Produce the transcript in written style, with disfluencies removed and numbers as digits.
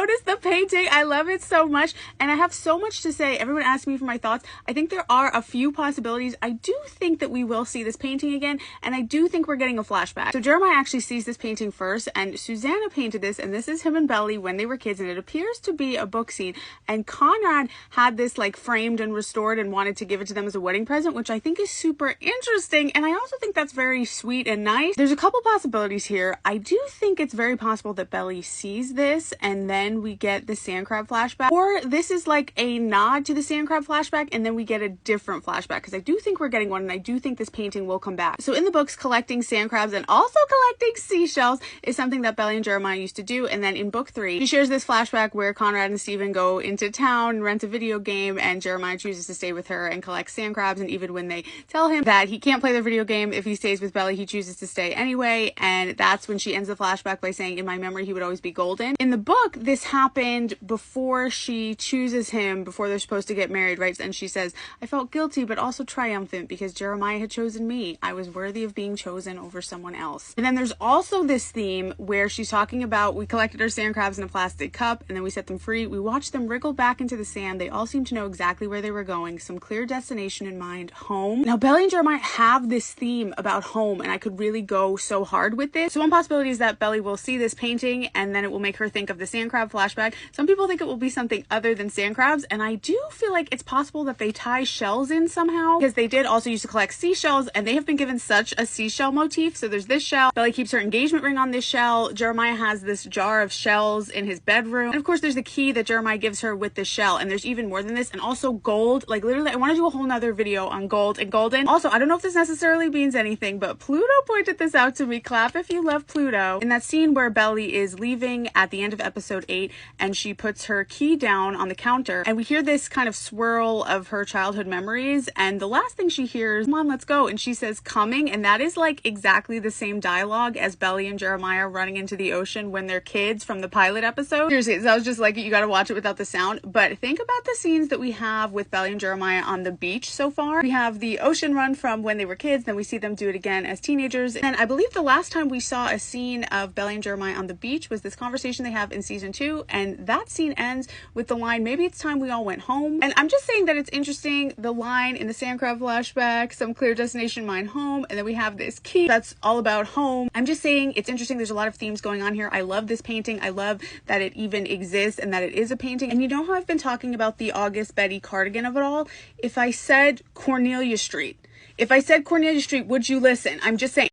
notice the painting. I love it so much, and I have so much to say. Everyone asked me for my thoughts. I think there are a few possibilities. I do think that we will see this painting again, and I do think we're getting a flashback. So Jeremiah actually sees this painting first, and Susanna painted this, and this is him and Belly when they were kids, and it appears to be a book scene. And Conrad had this like framed and restored and wanted to give it to them as a wedding present, which I think is super interesting, and I also think that's very sweet and nice. There's a couple possibilities here. I do think it's very possible that Belly sees this and then we get the sandcrab flashback, or this is like a nod to the sandcrab flashback and then we get a different flashback, because I do think we're getting one, and I do think this painting will come back. So in the books, collecting sandcrabs and also collecting seashells is something that Belly and Jeremiah used to do, and then in book 3 she shares this flashback where Conrad and Stephen go into town and rent a video game, and Jeremiah chooses to stay with her and collect sandcrabs, and even when they tell him that he can't play the video game if he stays with Belly, he chooses to stay anyway, and that's when she ends the flashback by saying, in my memory he would always be golden. In the book, this happened before she chooses him, before they're supposed to get married, right? And she says, I felt guilty but also triumphant because Jeremiah had chosen me. I was worthy of being chosen over someone else. And then there's also this theme where she's talking about, we collected our sand crabs in a plastic cup and then we set them free. We watched them wriggle back into the sand. They all seemed to know exactly where they were going, some clear destination in mind, home. Now Belly and Jeremiah have this theme about home, and I could really go so hard with this. So one possibility is that Belly will see this painting and then it will make her think of the sand crab flashback. Some people think it will be something other than sand crabs, and I do feel like it's possible that they tie shells in somehow, because they did also used to collect seashells and they have been given such a seashell motif. So there's this shell. Belly keeps her engagement ring on this shell. Jeremiah has this jar of shells in his bedroom, and of course there's the key that Jeremiah gives her with the shell, and there's even more than this, and also gold. Like literally, I want to do a whole nother video on gold and golden. Also, I don't know if this necessarily means anything, but Pluto pointed this out to me. Clap if you love Pluto. In that scene where Belly is leaving at the end of episode 8 and she puts her key down on the counter, and we hear this kind of swirl of her childhood memories, and the last thing she hears, Mom, let's go, and she says coming, and that is like exactly the same dialogue as Belly and Jeremiah running into the ocean when they're kids from the pilot episode. Seriously, so I was just like, you gotta watch it without the sound. But think about the scenes that we have with Belly and Jeremiah on the beach so far. We have the ocean run from when they were kids, then we see them do it again as teenagers, and I believe the last time we saw a scene of Belly and Jeremiah on the beach was this conversation they have in season 2, and that scene ends with the line, maybe it's time we all went home. And I'm just saying that it's interesting, the line in the sandcrab flashback, some clear destination, mine, home, and then we have this key that's all about home. I'm just saying it's interesting. There's a lot of themes going on here. I love this painting. I love that it even exists and that it is a painting. And you know how I've been talking about the August Betty cardigan of it all? If I said Cornelia Street, would you listen? I'm just saying.